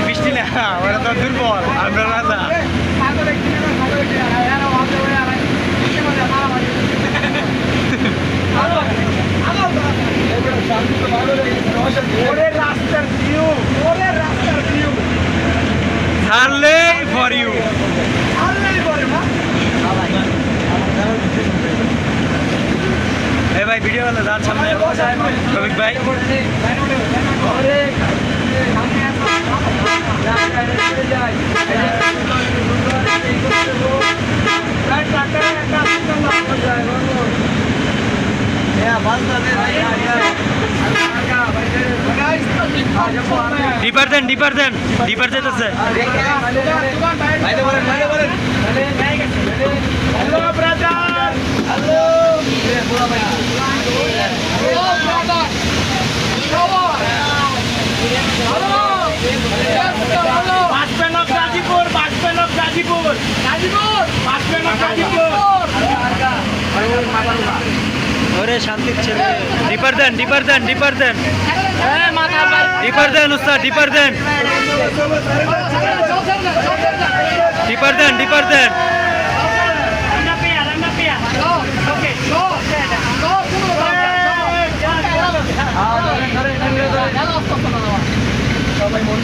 বৃষ্টি না ওরা তো দুর্বল আমরা রাজা Harley for you. Hey भाई वीडियो वाला दांत सामने कविक भाई ডিপার দেন আছে হ্যালো ব্রাদার হ্যালো ওরে শান্তির ছেলে ডিপার দেন উস্তাদ ডিপার দেন সবাই মন